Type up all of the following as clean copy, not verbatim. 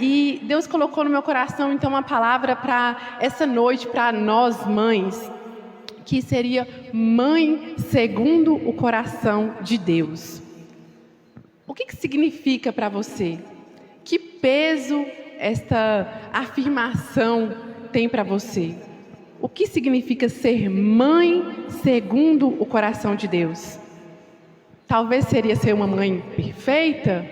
E Deus colocou no meu coração, então, uma palavra para essa noite, para nós mães, que seria mãe segundo o coração de Deus. O que significa para você? Que peso esta afirmação tem para você? O que significa ser mãe segundo o coração de Deus? Talvez seria ser uma mãe perfeita,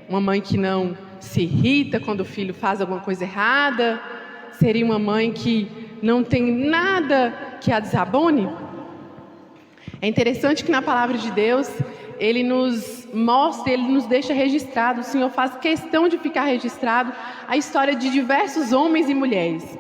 uma mãe que não se irrita quando o filho faz alguma coisa errada, seria uma mãe que não tem nada que a desabone? É interessante que na palavra de Deus, Ele nos mostra, Ele nos deixa registrado, o Senhor faz questão de ficar registrado a história de diversos homens e mulheres,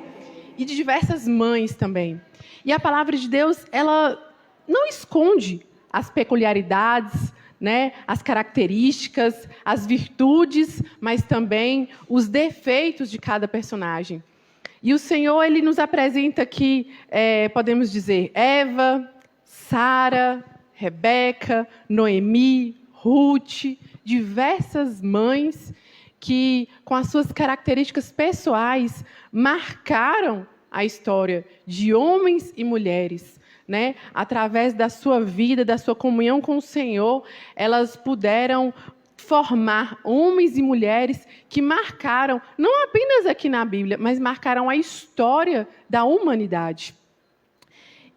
e de diversas mães também. E a palavra de Deus, ela não esconde as peculiaridades, né, as características, as virtudes, mas também os defeitos de cada personagem. E o Senhor, Ele nos apresenta aqui, podemos dizer, Eva, Sara, Rebeca, Noemi, Ruth, diversas mães que, com as suas características pessoais, marcaram a história de homens e mulheres, né? Através da sua vida, da sua comunhão com o Senhor, elas puderam formar homens e mulheres que marcaram, não apenas aqui na Bíblia, mas marcaram a história da humanidade.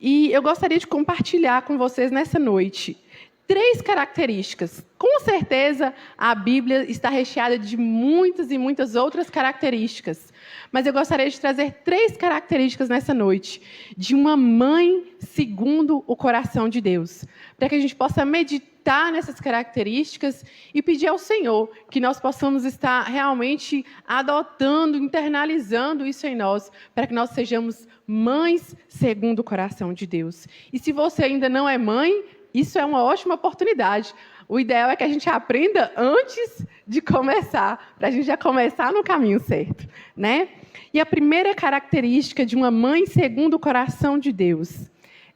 E eu gostaria de compartilhar com vocês nessa noite 3 características. Com certeza, a Bíblia está recheada de muitas e muitas outras características. Mas eu gostaria de trazer 3 características nessa noite, de uma mãe segundo o coração de Deus, para que a gente possa meditar nessas características e pedir ao Senhor que nós possamos estar realmente adotando, internalizando isso em nós, para que nós sejamos mães segundo o coração de Deus. E se você ainda não é mãe, isso é uma ótima oportunidade. O ideal é que a gente aprenda antes de começar, para a gente já começar no caminho certo, né? E a primeira característica de uma mãe segundo o coração de Deus,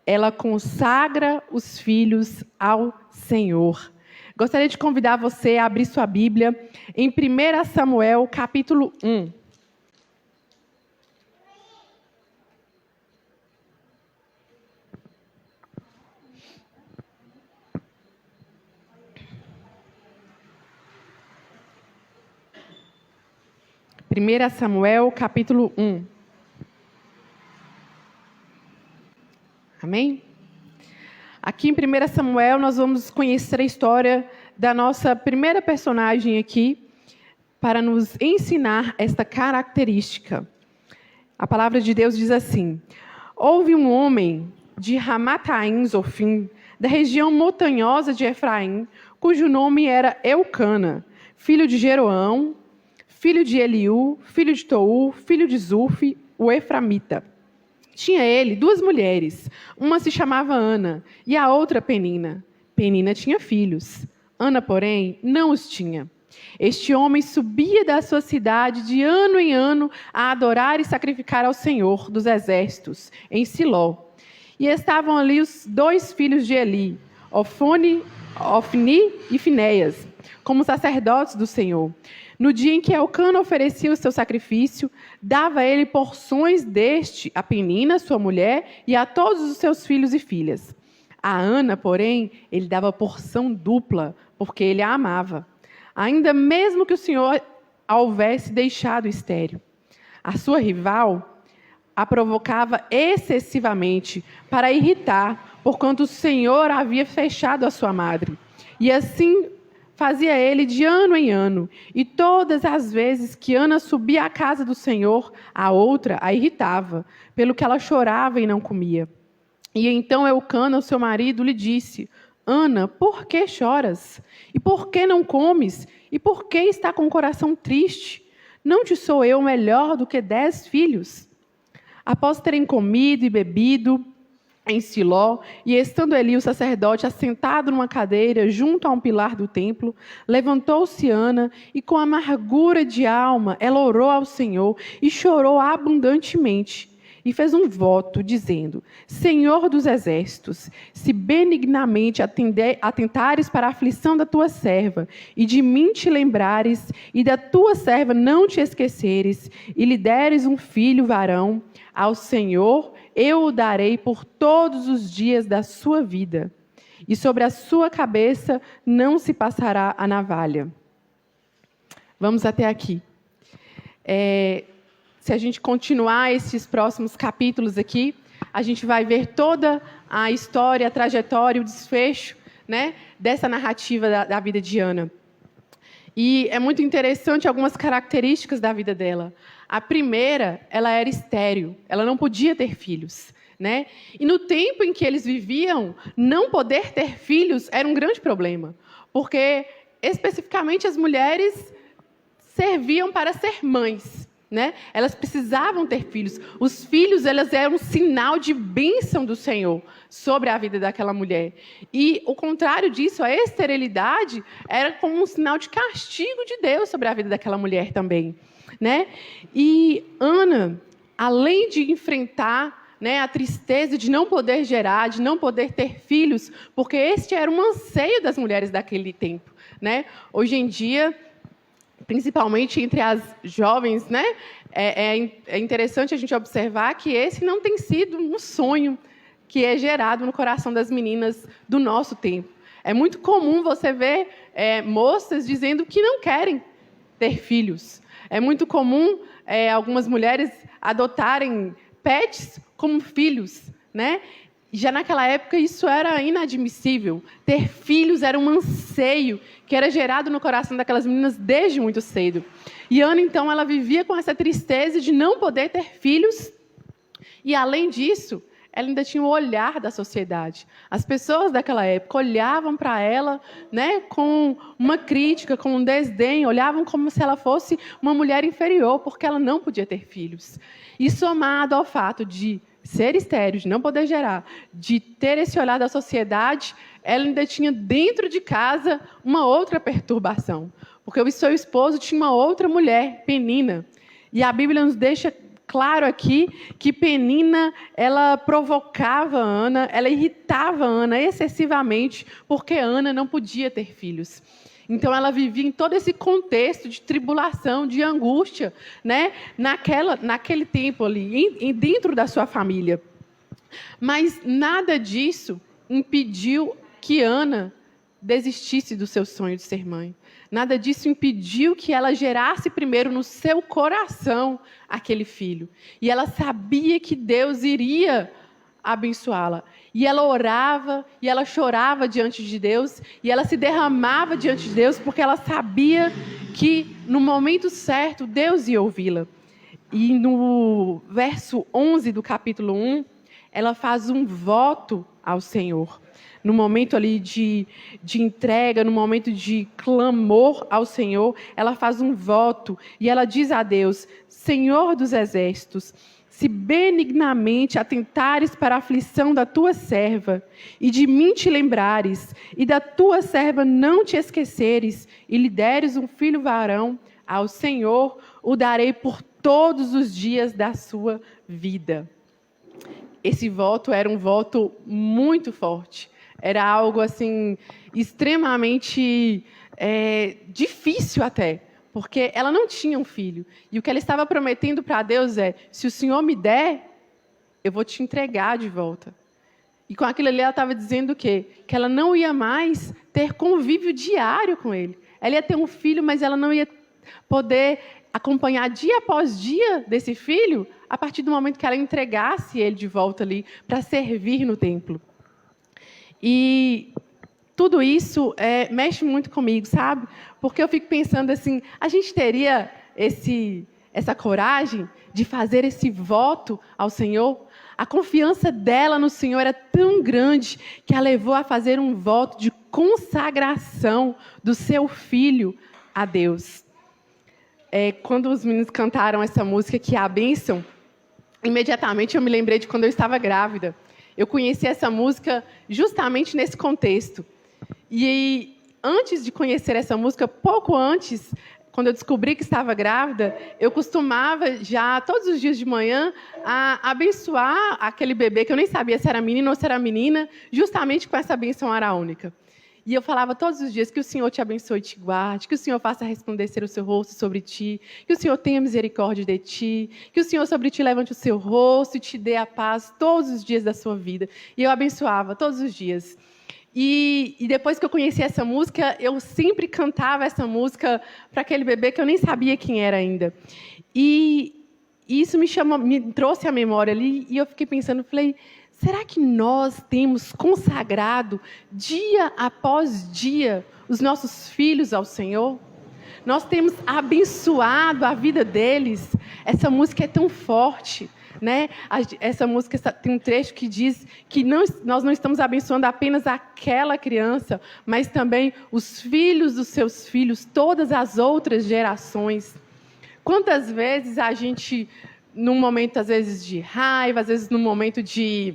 ela consagra os filhos ao Senhor. Gostaria de convidar você a abrir sua Bíblia em 1 Samuel, capítulo 1. Primeira Samuel, capítulo 1. Amém? Aqui em 1 Samuel, nós vamos conhecer a história da nossa primeira personagem aqui, para nos ensinar esta característica. A palavra de Deus diz assim: houve um homem de Ramataim Zofim, da região montanhosa de Efraim, cujo nome era Eucana, filho de Jeroão, filho de Eliú, filho de Tou, filho de Zufi, o Eframita. Tinha ele 2 mulheres, uma se chamava Ana e a outra Penina. Penina tinha filhos, Ana, porém, não os tinha. Este homem subia da sua cidade de ano em ano a adorar e sacrificar ao Senhor dos exércitos, em Siló. E estavam ali os 2 filhos de Eli, Ofni e Finéias, como sacerdotes do Senhor. No dia em que Elcana oferecia o seu sacrifício, dava ele porções deste a Penina, sua mulher, e a todos os seus filhos e filhas. A Ana, porém, ele dava porção dupla, porque ele a amava, ainda mesmo que o Senhor a houvesse deixado estéril. A sua rival a provocava excessivamente para irritar, porquanto o Senhor havia fechado a sua madre. E assim fazia ele de ano em ano, e todas as vezes que Ana subia à casa do Senhor, a outra a irritava, pelo que ela chorava e não comia. E então Eucana, o seu marido, lhe disse: Ana, por que choras? E por que não comes? E por que está com o coração triste? Não te sou eu melhor do que 10 filhos? Após terem comido e bebido em Siló, e estando Eli, o sacerdote, assentado numa cadeira junto a um pilar do templo, levantou-se Ana, e com amargura de alma ela orou ao Senhor e chorou abundantemente. e fez um voto, dizendo: Senhor dos exércitos, se benignamente atentares para a aflição da tua serva, e de mim te lembrares, e da tua serva não te esqueceres, e lhe deres um filho varão, ao Senhor eu o darei por todos os dias da sua vida, e sobre a sua cabeça não se passará a navalha. Vamos até aqui. Se a gente continuar esses próximos capítulos aqui, a gente vai ver toda a história, a trajetória, o desfecho, né, dessa narrativa da vida de Ana. E é muito interessante algumas características da vida dela. A primeira, ela era estéril, ela não podia ter filhos, né? E no tempo em que eles viviam, não poder ter filhos era um grande problema, porque especificamente as mulheres serviam para ser mães, né? Elas precisavam ter filhos. Os filhos, elas eram um sinal de bênção do Senhor sobre a vida daquela mulher. E o contrário disso, a esterilidade, era como um sinal de castigo de Deus sobre a vida daquela mulher também, né? E Ana, além de enfrentar, né, a tristeza de não poder gerar, de não poder ter filhos, porque este era um anseio das mulheres daquele tempo, né? Hoje em dia, principalmente entre as jovens, né, é interessante a gente observar que esse não tem sido um sonho que é gerado no coração das meninas do nosso tempo. É muito comum você ver moças dizendo que não querem ter filhos. É muito comum algumas mulheres adotarem pets como filhos, né? Já naquela época isso era inadmissível. Ter filhos era um anseio que era gerado no coração daquelas meninas desde muito cedo. E Ana, então, ela vivia com essa tristeza de não poder ter filhos. E, além disso, ela ainda tinha o olhar da sociedade. As pessoas daquela época olhavam para ela, né, com uma crítica, com um desdém, olhavam como se ela fosse uma mulher inferior, porque ela não podia ter filhos. E somado ao fato de ser estéril, de não poder gerar, de ter esse olhar da sociedade, ela ainda tinha dentro de casa uma outra perturbação. Porque o seu esposo tinha uma outra mulher, Penina. E a Bíblia nos deixa claro aqui que Penina, ela provocava Ana, ela irritava Ana excessivamente, porque Ana não podia ter filhos. Então, ela vivia em todo esse contexto de tribulação, de angústia, né, naquele tempo ali, dentro da sua família. Mas nada disso impediu que Ana desistisse do seu sonho de ser mãe. Nada disso impediu que ela gerasse primeiro no seu coração aquele filho. E ela sabia que Deus iria abençoá-la. E ela orava, e ela chorava diante de Deus, e ela se derramava diante de Deus, porque ela sabia que no momento certo Deus ia ouvi-la. E no verso 11 do capítulo 1, ela faz um voto ao Senhor. No momento ali de entrega, no momento de clamor ao Senhor, ela faz um voto, e ela diz a Deus: Senhor dos exércitos, se benignamente atentares para a aflição da tua serva, e de mim te lembrares, e da tua serva não te esqueceres, e lhe deres um filho varão, ao Senhor o darei por todos os dias da sua vida. Esse voto era um voto muito forte. Era algo assim extremamente difícil até. Porque ela não tinha um filho. E o que ela estava prometendo para Deus é: se o Senhor me der, eu vou te entregar de volta. E com aquilo ali ela estava dizendo o quê? Que ela não ia mais ter convívio diário com ele. Ela ia ter um filho, mas ela não ia poder acompanhar dia após dia desse filho a partir do momento que ela entregasse ele de volta ali para servir no templo. E tudo isso mexe muito comigo, sabe? Porque eu fico pensando assim, a gente teria essa coragem de fazer esse voto ao Senhor? A confiança dela no Senhor era tão grande que a levou a fazer um voto de consagração do seu filho a Deus. Quando os meninos cantaram essa música, que é a bênção, imediatamente eu me lembrei de quando eu estava grávida. Eu conheci essa música justamente nesse contexto. E antes de conhecer essa música, pouco antes, quando eu descobri que estava grávida, eu costumava já, todos os dias de manhã, a abençoar aquele bebê, que eu nem sabia se era menino ou se era menina, justamente com essa bênção araônica. E eu falava todos os dias que o Senhor te abençoe e te guarde, que o Senhor faça resplandecer o seu rosto sobre ti, que o Senhor tenha misericórdia de ti, que o Senhor sobre ti levante o seu rosto e te dê a paz todos os dias da sua vida. E eu abençoava todos os dias. E depois que eu conheci essa música, eu sempre cantava essa música para aquele bebê que eu nem sabia quem era ainda. E isso me trouxe à memória ali, e eu fiquei pensando, falei, será que nós temos consagrado, dia após dia, os nossos filhos ao Senhor? Nós temos abençoado a vida deles? Essa música é tão forte, né? Essa música tem um trecho que diz que nós não estamos abençoando apenas aquela criança, mas também os filhos dos seus filhos, todas as outras gerações. Quantas vezes a gente, num momento, às vezes, de raiva, às vezes, num momento de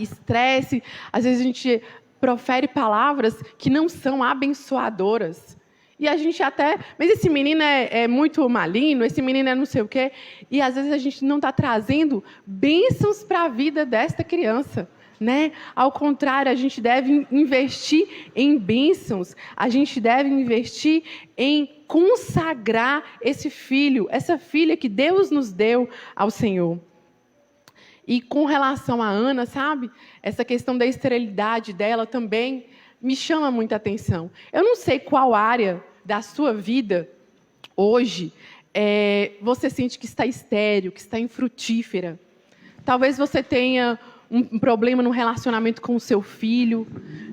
estresse, às vezes a gente profere palavras que não são abençoadoras. E a gente até... Mas esse menino é muito maligno, esse menino é não sei o quê. E, às vezes, a gente não está trazendo bênçãos para a vida desta criança, né? Ao contrário, a gente deve investir em bênçãos, a gente deve investir em consagrar esse filho, essa filha que Deus nos deu ao Senhor. E com relação a Ana, sabe? Essa questão da esterilidade dela também me chama muita atenção. Eu não sei qual área da sua vida, hoje, você sente que está estéril, que está infrutífera. Talvez você tenha um problema no relacionamento com o seu filho.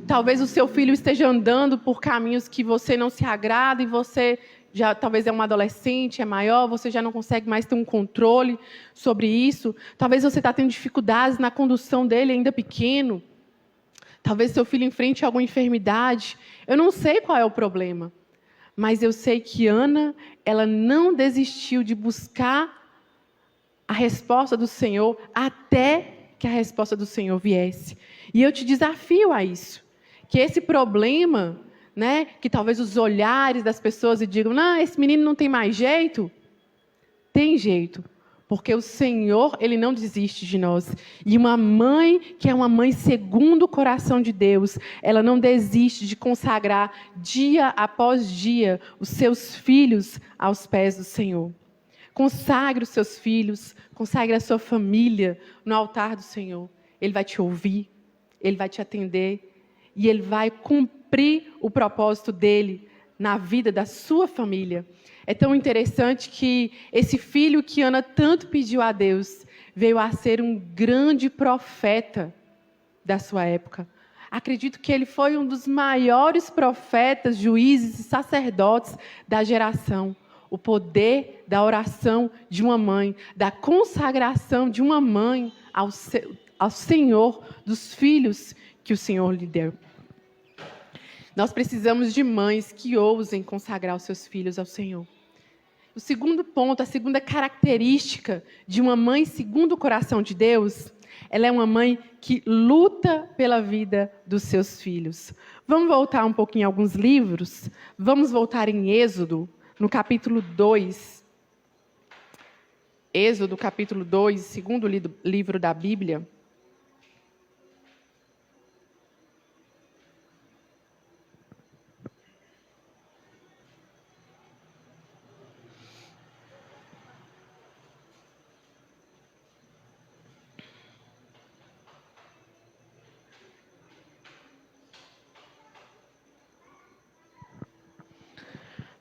Talvez o seu filho esteja andando por caminhos que você não se agrada e você já talvez é um adolescente, é maior, você já não consegue mais ter um controle sobre isso. Talvez você está tendo dificuldades na condução dele ainda pequeno. Talvez seu filho enfrente alguma enfermidade. Eu não sei qual é o problema, mas eu sei que Ana, ela não desistiu de buscar a resposta do Senhor até que a resposta do Senhor viesse. E eu te desafio a isso, que esse problema, né, que talvez os olhares das pessoas digam, não, esse menino não tem mais jeito. Tem jeito, porque o Senhor, Ele não desiste de nós. E uma mãe que é uma mãe segundo o coração de Deus, ela não desiste de consagrar dia após dia os seus filhos aos pés do Senhor. Consagre os seus filhos, consagre a sua família no altar do Senhor. Ele vai te ouvir, Ele vai te atender e Ele vai cumprir o propósito dEle na vida da sua família. É tão interessante que esse filho que Ana tanto pediu a Deus veio a ser um grande profeta da sua época. Acredito que ele foi um dos maiores profetas, juízes e sacerdotes da geração. O poder da oração de uma mãe, da consagração de uma mãe ao Senhor, dos filhos que o Senhor lhe deu. Nós precisamos de mães que ousem consagrar os seus filhos ao Senhor. O segundo ponto, a segunda característica de uma mãe segundo o coração de Deus, ela é uma mãe que luta pela vida dos seus filhos. Vamos voltar um pouquinho em alguns livros? Vamos voltar em Êxodo, no capítulo 2. Êxodo, capítulo 2, segundo livro da Bíblia.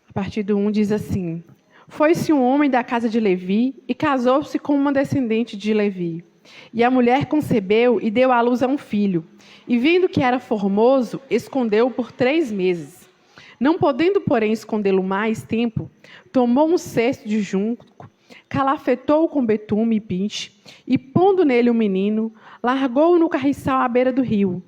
A partir do 1 diz assim: Foi-se um homem da casa de Levi e casou-se com uma descendente de Levi. E a mulher concebeu e deu à luz a um filho. E vendo que era formoso, escondeu-o por 3 meses. Não podendo, porém, escondê-lo mais tempo, tomou um cesto de junco, calafetou-o com betume e pinte, e pondo nele o menino, largou-o no carriçal à beira do rio.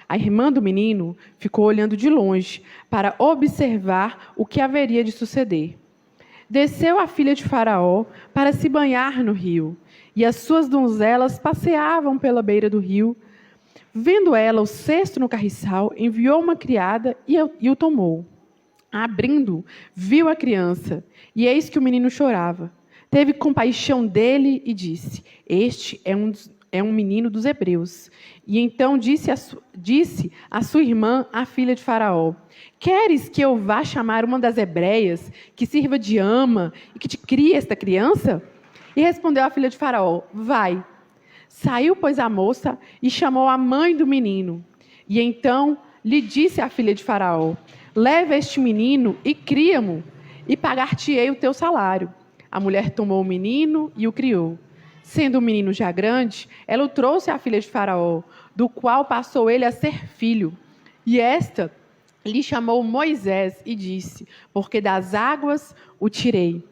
A irmã do menino ficou olhando de longe para observar o que haveria de suceder. Desceu a filha de Faraó para se banhar no rio, e as suas donzelas passeavam pela beira do rio. Vendo ela o cesto no carriçal, enviou uma criada e o tomou. Abrindo, viu a criança, e eis que o menino chorava. Teve compaixão dele e disse: Este é um menino dos hebreus. E então disse a sua irmã, a filha de Faraó: Queres que eu vá chamar uma das hebreias, que sirva de ama e que te crie esta criança? E respondeu a filha de Faraó: Vai. Saiu, pois, a moça e chamou a mãe do menino. E então lhe disse a filha de Faraó: Leva este menino e cria-mo, e pagar-te-ei o teu salário. A mulher tomou o menino e o criou. Sendo o menino já grande, ela o trouxe à filha de Faraó, do qual passou ele a ser filho. E esta lhe chamou Moisés e disse: Porque das águas o tirei.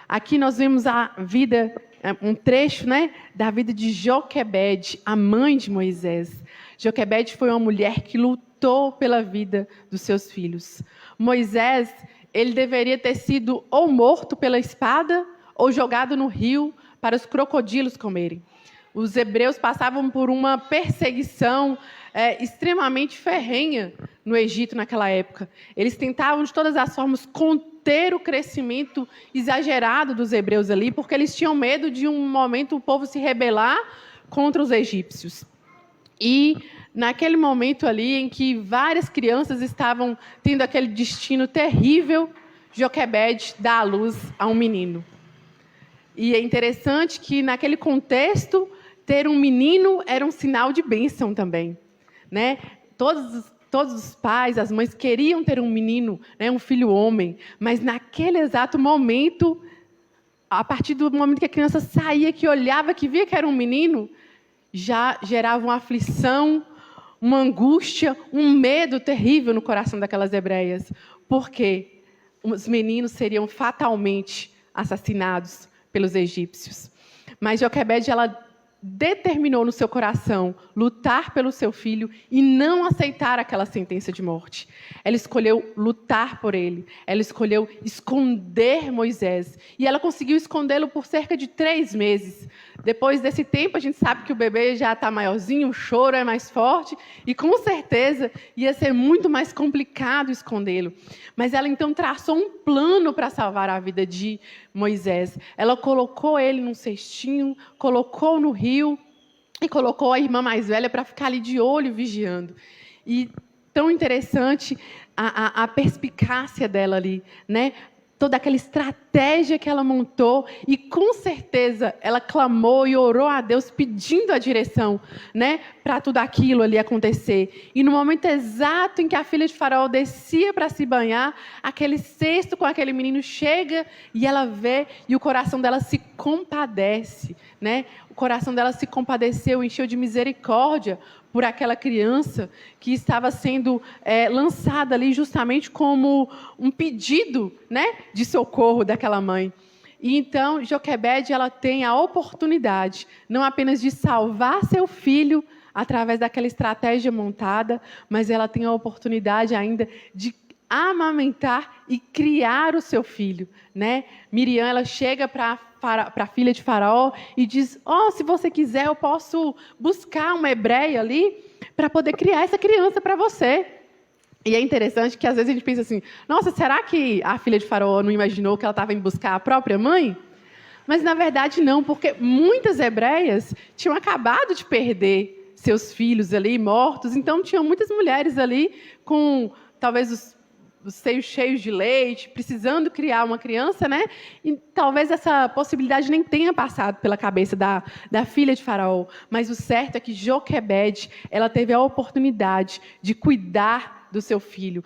Aqui nós vemos a vida, um trecho, da vida de Joquebede, a mãe de Moisés. Joquebede foi uma mulher que lutou pela vida dos seus filhos. Moisés, ele deveria ter sido ou morto pela espada ou jogado no rio para os crocodilos comerem. Os hebreus passavam por uma perseguição extremamente ferrenha no Egito naquela época. Eles tentavam de todas as formas conter o crescimento exagerado dos hebreus ali, porque eles tinham medo de um momento o povo se rebelar contra os egípcios. E naquele momento ali em que várias crianças estavam tendo aquele destino terrível, Joquebede dá à luz a um menino. E é interessante que naquele contexto, ter um menino era um sinal de bênção também, Todos os pais, as mães queriam ter um menino, um filho homem, mas naquele exato momento, a partir do momento que a criança saía, que olhava, que via que era um menino, já gerava uma aflição, uma angústia, um medo terrível no coração daquelas hebreias, porque os meninos seriam fatalmente assassinados pelos egípcios. Mas Joquebede, ela determinou no seu coração lutar pelo seu filho e não aceitar aquela sentença de morte. Ela escolheu lutar por ele. Ela escolheu esconder Moisés. E ela conseguiu escondê-lo por cerca de 3 meses. Depois desse tempo, a gente sabe que o bebê já está maiorzinho, o choro é mais forte e, com certeza, ia ser muito mais complicado escondê-lo. Mas ela, então, traçou um plano para salvar a vida de Moisés. Ela colocou ele num cestinho, colocou no rio e colocou a irmã mais velha para ficar ali de olho, vigiando. E tão interessante a perspicácia dela ali, Toda aquela estratégia que ela montou e, com certeza, ela clamou e orou a Deus pedindo a direção, para tudo aquilo ali acontecer. E no momento exato em que a filha de Faraó descia para se banhar, aquele cesto com aquele menino chega e ela vê e o coração dela se compadece, O coração dela se compadeceu, encheu de misericórdia por aquela criança que estava sendo lançada ali justamente como um pedido, de socorro daquela mãe. E então, Joquebede, ela tem a oportunidade, não apenas de salvar seu filho através daquela estratégia montada, mas ela tem a oportunidade ainda de amamentar e criar o seu filho, Miriam, ela chega para a filha de Faraó e diz: se você quiser, eu posso buscar uma hebreia ali para poder criar essa criança para você. E é interessante que às vezes a gente pensa assim: nossa, será que a filha de Faraó não imaginou que ela estava indo buscar a própria mãe? Mas na verdade não, porque muitas hebreias tinham acabado de perder seus filhos ali mortos, então tinham muitas mulheres ali com talvez os seios cheios de leite, precisando criar uma criança, E talvez essa possibilidade nem tenha passado pela cabeça da filha de Faraó. Mas o certo é que Joquebede, ela teve a oportunidade de cuidar do seu filho,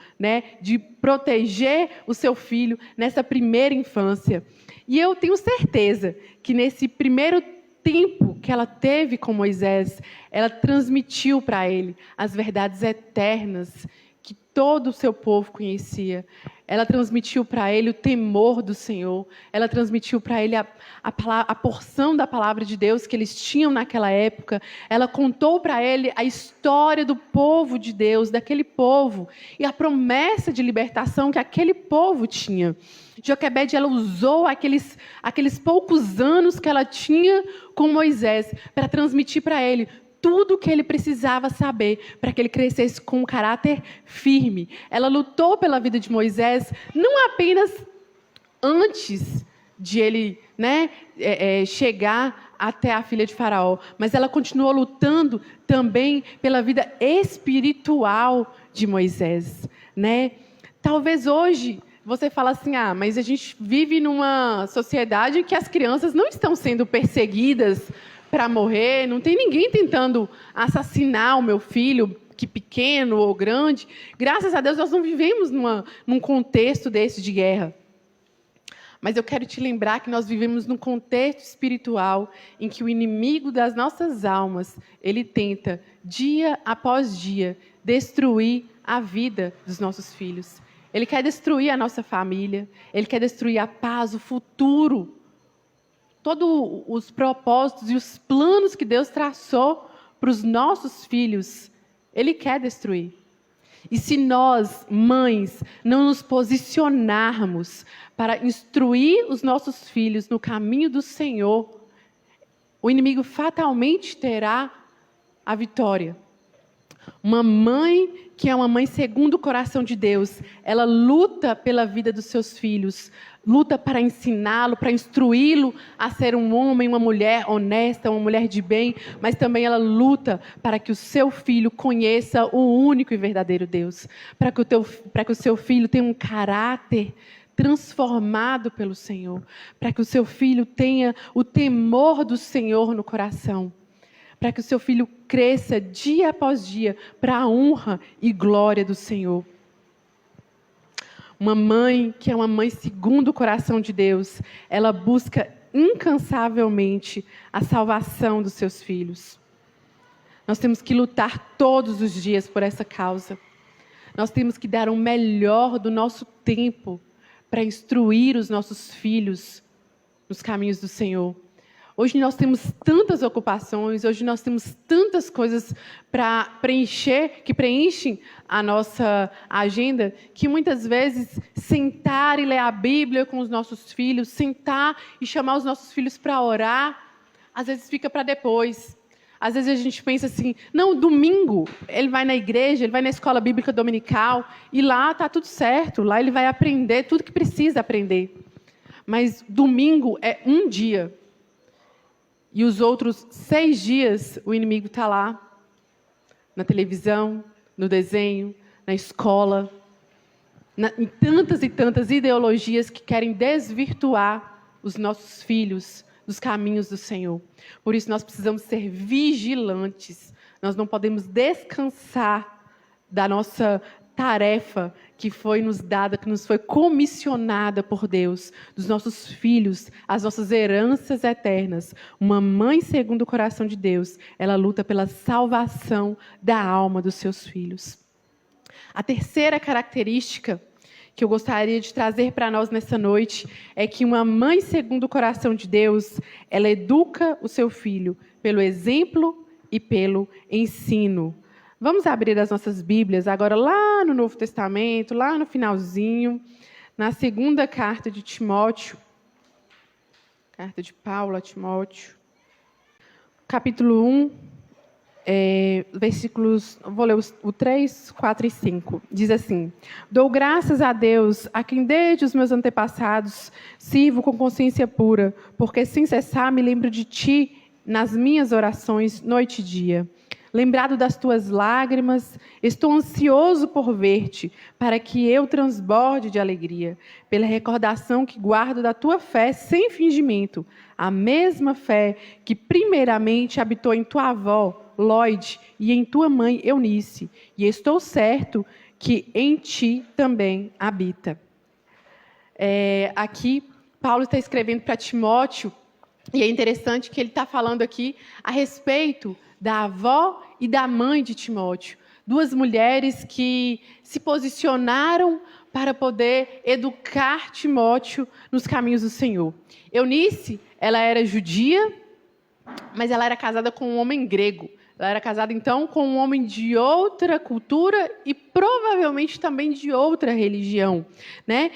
De proteger o seu filho nessa primeira infância. E eu tenho certeza que nesse primeiro tempo que ela teve com Moisés, ela transmitiu para ele as verdades eternas que todo o seu povo conhecia. Ela transmitiu para ele o temor do Senhor. Ela transmitiu para ele a porção da palavra de Deus que eles tinham naquela época. Ela contou para ele a história do povo de Deus, daquele povo, e a promessa de libertação que aquele povo tinha. Joquebede, ela usou aqueles poucos anos que ela tinha com Moisés para transmitir para ele tudo o que ele precisava saber para que ele crescesse com um caráter firme. Ela lutou pela vida de Moisés, não apenas antes de ele, chegar até a filha de Faraó, mas ela continuou lutando também pela vida espiritual de Moisés, né? Talvez hoje você fala assim, mas a gente vive numa sociedade que as crianças não estão sendo perseguidas para morrer, não tem ninguém tentando assassinar o meu filho, que pequeno ou grande. Graças a Deus nós não vivemos num contexto desse de guerra. Mas eu quero te lembrar que nós vivemos num contexto espiritual em que o inimigo das nossas almas, ele tenta, dia após dia, destruir a vida dos nossos filhos. Ele quer destruir a nossa família, ele quer destruir a paz, o futuro, todos os propósitos e os planos que Deus traçou para os nossos filhos, ele quer destruir. E se nós, mães, não nos posicionarmos para instruir os nossos filhos no caminho do Senhor, o inimigo fatalmente terá a vitória. Uma mãe que é uma mãe segundo o coração de Deus, ela luta pela vida dos seus filhos, luta para ensiná-lo, para instruí-lo a ser um homem, uma mulher honesta, uma mulher de bem, mas também ela luta para que o seu filho conheça o único e verdadeiro Deus, para que o seu filho tenha um caráter transformado pelo Senhor, para que o seu filho tenha o temor do Senhor no coração, para que o seu filho cresça dia após dia para a honra e glória do Senhor. Uma mãe que é uma mãe segundo o coração de Deus, ela busca incansavelmente a salvação dos seus filhos. Nós temos que lutar todos os dias por essa causa. Nós temos que dar o melhor do nosso tempo para instruir os nossos filhos nos caminhos do Senhor. Hoje nós temos tantas ocupações, hoje nós temos tantas coisas para preencher, que preenchem a nossa agenda, que muitas vezes sentar e ler a Bíblia com os nossos filhos, sentar e chamar os nossos filhos para orar, às vezes fica para depois. Às vezes a gente pensa assim, não, domingo ele vai na igreja, ele vai na escola bíblica dominical, e lá está tudo certo, lá ele vai aprender tudo que precisa aprender. Mas domingo é um dia. E os outros 6 dias, o inimigo está lá, na televisão, no desenho, na escola, em tantas e tantas ideologias que querem desvirtuar os nossos filhos dos caminhos do Senhor. Por isso, nós precisamos ser vigilantes. Nós não podemos descansar da nossa tarefa que foi nos dada, que nos foi comissionada por Deus, dos nossos filhos, as nossas heranças eternas. Uma mãe segundo o coração de Deus, ela luta pela salvação da alma dos seus filhos. A terceira característica que eu gostaria de trazer para nós nessa noite é que uma mãe segundo o coração de Deus, ela educa o seu filho pelo exemplo e pelo ensino. Vamos abrir as nossas Bíblias agora lá no Novo Testamento, lá no finalzinho, na segunda carta de Timóteo, carta de Paulo a Timóteo, capítulo 1, versículos, vou ler o 3, 4 e 5. Diz assim: Dou graças a Deus, a quem desde os meus antepassados sirvo com consciência pura, porque sem cessar me lembro de ti nas minhas orações, noite e dia. Lembrado das tuas lágrimas, estou ansioso por ver-te, para que eu transborde de alegria, pela recordação que guardo da tua fé sem fingimento, a mesma fé que primeiramente habitou em tua avó, Lóide, e em tua mãe, Eunice, e estou certo que em ti também habita. Aqui, Paulo está escrevendo para Timóteo, e é interessante que ele está falando aqui a respeito da avó e da mãe de Timóteo. 2 mulheres que se posicionaram para poder educar Timóteo nos caminhos do Senhor. Eunice, ela era judia, mas ela era casada com um homem grego. Ela era casada, então, com um homem de outra cultura e provavelmente também de outra religião, né?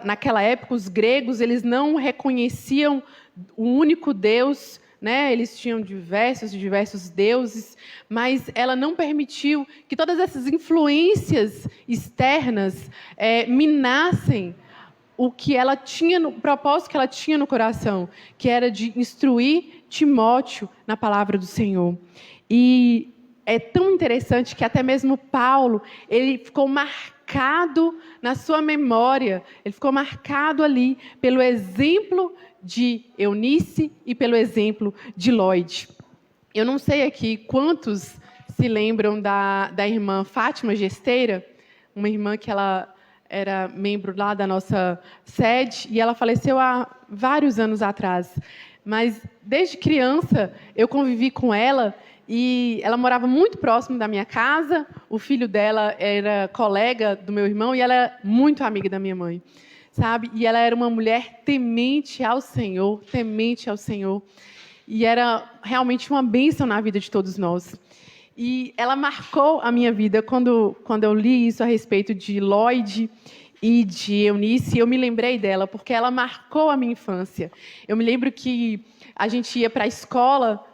Naquela época, os gregos eles não reconheciam o único Deus né? Eles tinham diversos deuses, mas ela não permitiu que todas essas influências externas minassem o que ela tinha, o propósito que ela tinha no coração, que era de instruir Timóteo na palavra do Senhor. E é tão interessante que até mesmo Paulo, ele ficou marcado na sua memória, ele ficou marcado ali pelo exemplo de Eunice e pelo exemplo de Lloyd. Eu não sei aqui quantos se lembram da irmã Fátima Gesteira, uma irmã que ela era membro lá da nossa sede, e ela faleceu há vários anos atrás. Mas, desde criança, eu convivi com ela, e ela morava muito próximo da minha casa, o filho dela era colega do meu irmão, e ela era muito amiga da minha mãe, sabe? E ela era uma mulher temente ao Senhor, e era realmente uma bênção na vida de todos nós. E ela marcou a minha vida quando eu li isso a respeito de Lloyd e de Eunice. Eu me lembrei dela, porque ela marcou a minha infância. Eu me lembro que a gente ia para a escola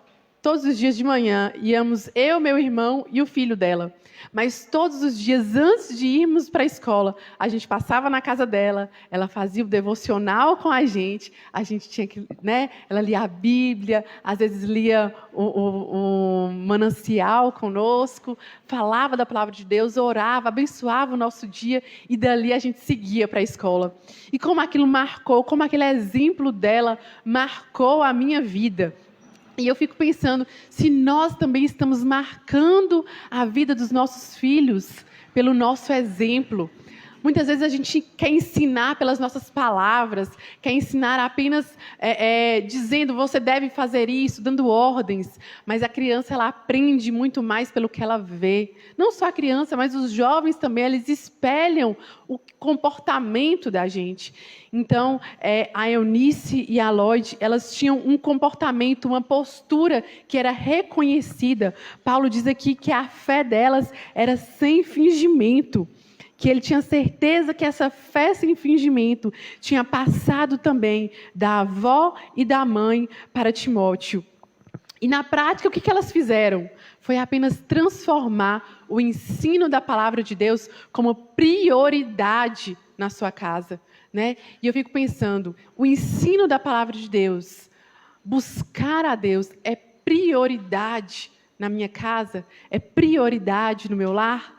todos os dias de manhã. Íamos eu, meu irmão e o filho dela. Mas todos os dias, antes de irmos para a escola, a gente passava na casa dela, ela fazia o devocional com a gente tinha que, né? Ela lia a Bíblia, às vezes lia o manancial conosco, falava da palavra de Deus, orava, abençoava o nosso dia, e dali a gente seguia para a escola. E como aquilo marcou, como aquele exemplo dela marcou a minha vida. E eu fico pensando, se nós também estamos marcando a vida dos nossos filhos pelo nosso exemplo. Muitas vezes a gente quer ensinar pelas nossas palavras, quer ensinar apenas dizendo, você deve fazer isso, dando ordens. Mas a criança, ela aprende muito mais pelo que ela vê. Não só a criança, mas os jovens também, eles espelham o comportamento da gente. Então, a Eunice e a Lloyd, elas tinham um comportamento, uma postura que era reconhecida. Paulo diz aqui que a fé delas era sem fingimento, que ele tinha certeza que essa fé sem fingimento tinha passado também da avó e da mãe para Timóteo. E na prática, o que elas fizeram? Foi apenas transformar o ensino da palavra de Deus como prioridade na sua casa, né? E eu fico pensando, o ensino da palavra de Deus, buscar a Deus, é prioridade na minha casa? É prioridade no meu lar?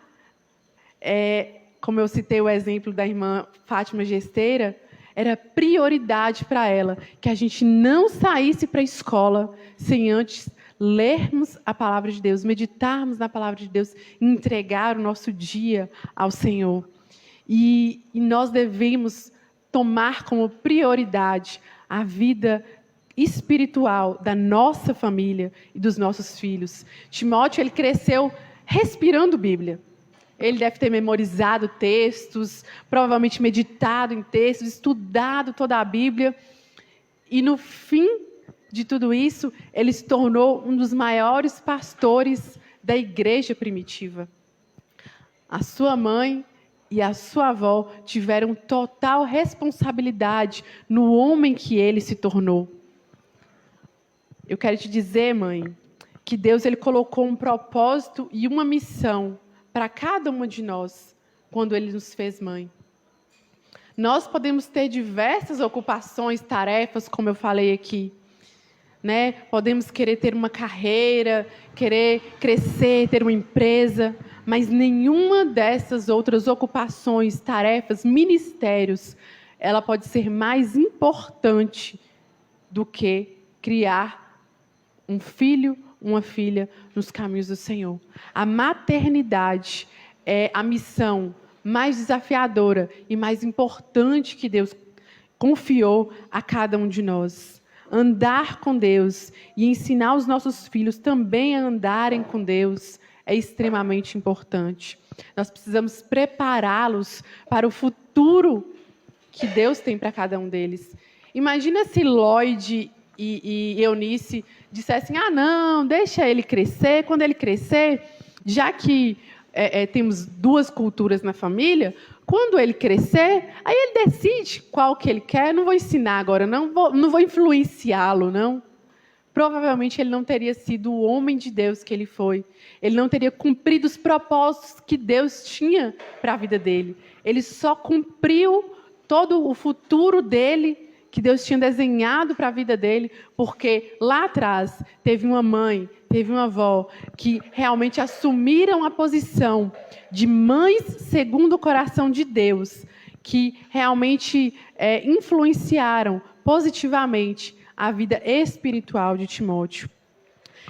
Como eu citei o exemplo da irmã Fátima Gesteira, era prioridade para ela que a gente não saísse para a escola sem antes lermos a palavra de Deus, meditarmos na palavra de Deus, entregar o nosso dia ao Senhor. E nós devemos tomar como prioridade a vida espiritual da nossa família e dos nossos filhos. Timóteo, ele cresceu respirando Bíblia. Ele deve ter memorizado textos, provavelmente meditado em textos, estudado toda a Bíblia. E no fim de tudo isso, ele se tornou um dos maiores pastores da igreja primitiva. A sua mãe e a sua avó tiveram total responsabilidade no homem que ele se tornou. Eu quero te dizer, mãe, que Deus, ele colocou um propósito e uma missão para cada uma de nós, quando Ele nos fez mãe. Nós podemos ter diversas ocupações, tarefas, como eu falei aqui, né? Podemos querer ter uma carreira, querer crescer, ter uma empresa, mas nenhuma dessas outras ocupações, tarefas, ministérios, ela pode ser mais importante do que criar um filho, uma filha nos caminhos do Senhor. A maternidade é a missão mais desafiadora e mais importante que Deus confiou a cada um de nós. Andar com Deus e ensinar os nossos filhos também a andarem com Deus é extremamente importante. Nós precisamos prepará-los para o futuro que Deus tem para cada um deles. Imagina se Lloyd e Eunice dissessem, não, deixa ele crescer. Quando ele crescer, já que temos duas culturas na família, quando ele crescer, aí ele decide qual que ele quer. Não vou ensinar agora, não vou influenciá-lo, não. provavelmente ele não teria sido o homem de Deus que ele foi. Ele não teria cumprido os propósitos que Deus tinha para a vida dele. Ele só cumpriu todo o futuro dele, que Deus tinha desenhado para a vida dele, porque lá atrás teve uma mãe, teve uma avó, que realmente assumiram a posição de mães segundo o coração de Deus, que realmente influenciaram positivamente a vida espiritual de Timóteo.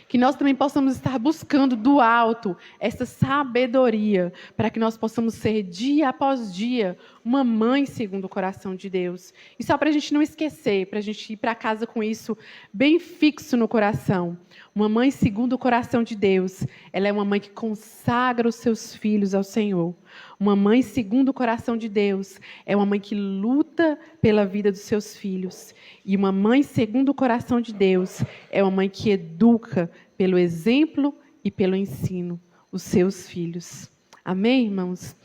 Que nós também possamos estar buscando do alto essa sabedoria, para que nós possamos ser, dia após dia, uma mãe segundo o coração de Deus. E só para a gente não esquecer, para a gente ir para casa com isso bem fixo no coração. Uma mãe segundo o coração de Deus, ela é uma mãe que consagra os seus filhos ao Senhor. Uma mãe segundo o coração de Deus é uma mãe que luta pela vida dos seus filhos. E uma mãe segundo o coração de Deus é uma mãe que educa pelo exemplo e pelo ensino os seus filhos. Amém, irmãos?